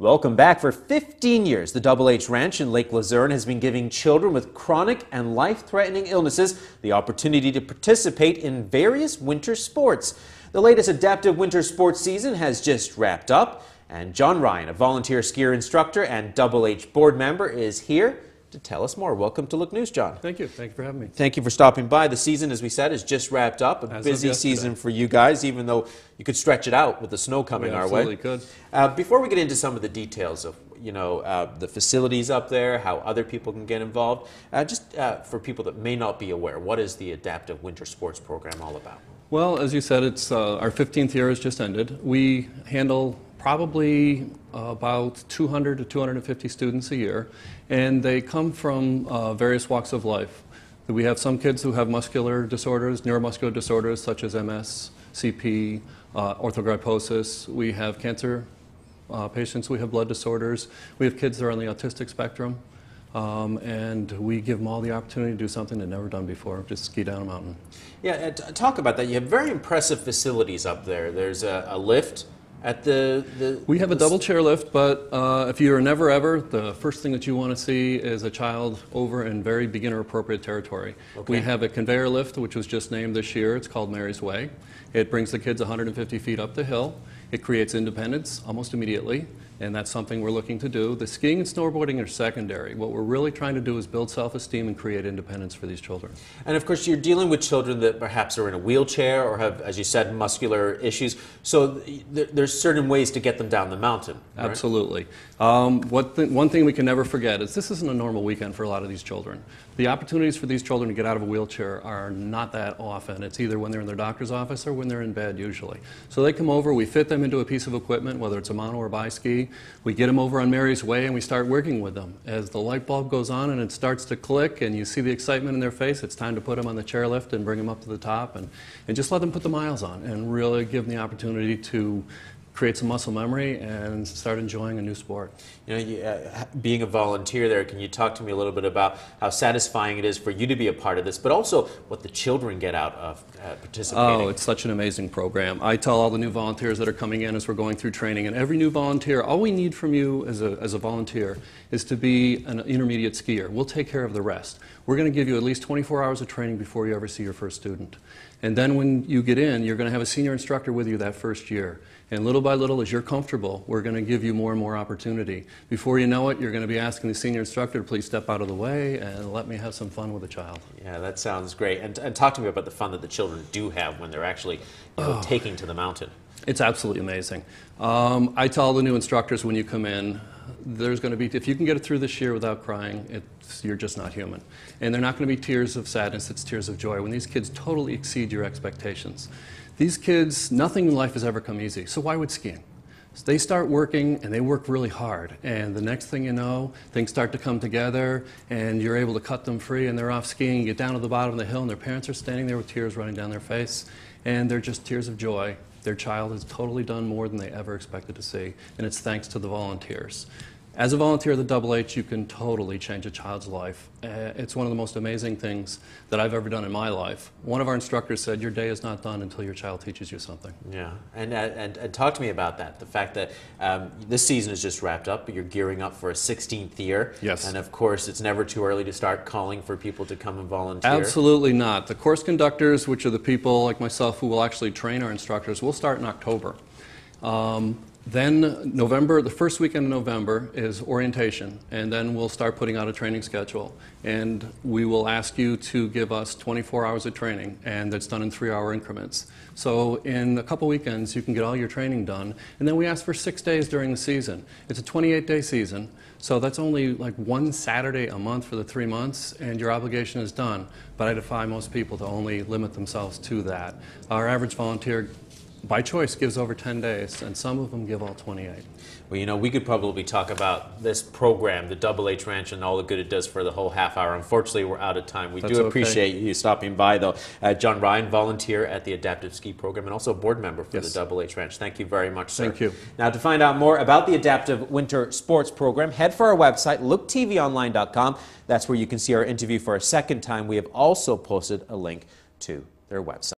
Welcome back. For 15 years, the Double H Ranch in Lake Luzerne has been giving children with chronic and life-threatening illnesses the opportunity to participate in various winter sports. The latest adaptive winter sports season has just wrapped up, and John Ryan, a volunteer skier instructor and Double H board member, is here to tell us more. Welcome to Look News, John. Thank you. Thank you for having me. Thank you for stopping by. The season, as we said, is just wrapped up. A busy season for you guys, even though you could stretch it out with the snow coming our way. Absolutely could. Before we get into some of the details of the facilities up there, how other people can get involved, just for people that may not be aware, what is the Adaptive Winter Sports Program all about? Well, as you said, it's our 15th year has just ended. We handle probably about 200 to 250 students a year, and they come from various walks of life. We have some kids who have muscular disorders, neuromuscular disorders such as MS, CP, orthogryposis. We have cancer patients, we have blood disorders. We have kids that are on the autistic spectrum, and we give them all the opportunity to do something they've never done before, just ski down a mountain. Yeah, talk about that. You have very impressive facilities up there. There's a lift at We have a double chairlift, but if you're never ever, the first thing that you want to see is a child over in very beginner appropriate territory. Okay. We have a conveyor lift, which was just named this year. It's called Mary's Way. It brings the kids 150 feet up the hill. It creates independence almost immediately, and that's something we're looking to do. The skiing and snowboarding are secondary. What we're really trying to do is build self-esteem and create independence for these children. And of course, you're dealing with children that perhaps are in a wheelchair or have, as you said, muscular issues. So there's certain ways to get them down the mountain. Right? Absolutely. One thing we can never forget is this isn't a normal weekend for a lot of these children. The opportunities for these children to get out of a wheelchair are not that often. It's either when they're in their doctor's office or when they're in bed usually. So they come over, we fit them into a piece of equipment, whether it's a mono or bi-ski. We get them over on Mary's Way and we start working with them. As the light bulb goes on and it starts to click and you see the excitement in their face, it's time to put them on the chairlift and bring them up to the top and just let them put the miles on and really give them the opportunity to create some muscle memory and start enjoying a new sport. Being a volunteer there, can you talk to me a little bit about how satisfying it is for you to be a part of this, but also what the children get out of participating? Oh, it's such an amazing program. I tell all the new volunteers that are coming in as we're going through training, and every new volunteer, all we need from you as a volunteer is to be an intermediate skier. We'll take care of the rest. We're going to give you at least 24 hours of training before you ever see your first student. And then when you get in, you're going to have a senior instructor with you that first year. And little by little, as you're comfortable, we're going to give you more and more opportunity. Before you know it, you're going to be asking the senior instructor to please step out of the way and let me have some fun with the child. Yeah, that sounds great. And talk to me about the fun that the children do have when they're actually taking to the mountain. It's absolutely amazing. I tell all the new instructors when you come in, there's going to be, if you can get it through this year without crying, you're just not human. And they're not going to be tears of sadness, it's tears of joy when these kids totally exceed your expectations. These kids, nothing in life has ever come easy, so why would skiing? So they start working and they work really hard, and the next thing you know, things start to come together and you're able to cut them free and they're off skiing. You get down to the bottom of the hill and their parents are standing there with tears running down their face, and they're just tears of joy. Their child has totally done more than they ever expected to see, and it's thanks to the volunteers. As a volunteer at the Double H, you can totally change a child's life. It's one of the most amazing things that I've ever done in my life. One of our instructors said, your day is not done until your child teaches you something. Yeah, and talk to me about that, the fact that this season is just wrapped up, but you're gearing up for a 16th year. Yes. And of course, it's never too early to start calling for people to come and volunteer. Absolutely not. The course conductors, which are the people like myself who will actually train our instructors, will start in October. Then November, the first weekend of November is orientation, and then we'll start putting out a training schedule. And we will ask you to give us 24 hours of training, and that's done in 3-hour increments. So in a couple weekends, you can get all your training done. And then we ask for 6 days during the season. It's a 28-day season, so that's only like one Saturday a month for the 3 months, and your obligation is done. But I defy most people to only limit themselves to that. Our average volunteer by choice gives over 10 days, and some of them give all 28. Well, we could probably talk about this program, the Double H Ranch, and all the good it does for the whole half hour. Unfortunately, we're out of time. We do appreciate you stopping by, though. John Ryan, volunteer at the Adaptive Ski Program and also a board member for the Double H Ranch. Thank you very much, sir. Thank you. Now, to find out more about the Adaptive Winter Sports Program, head for our website, looktvonline.com. That's where you can see our interview for a second time. We have also posted a link to their website.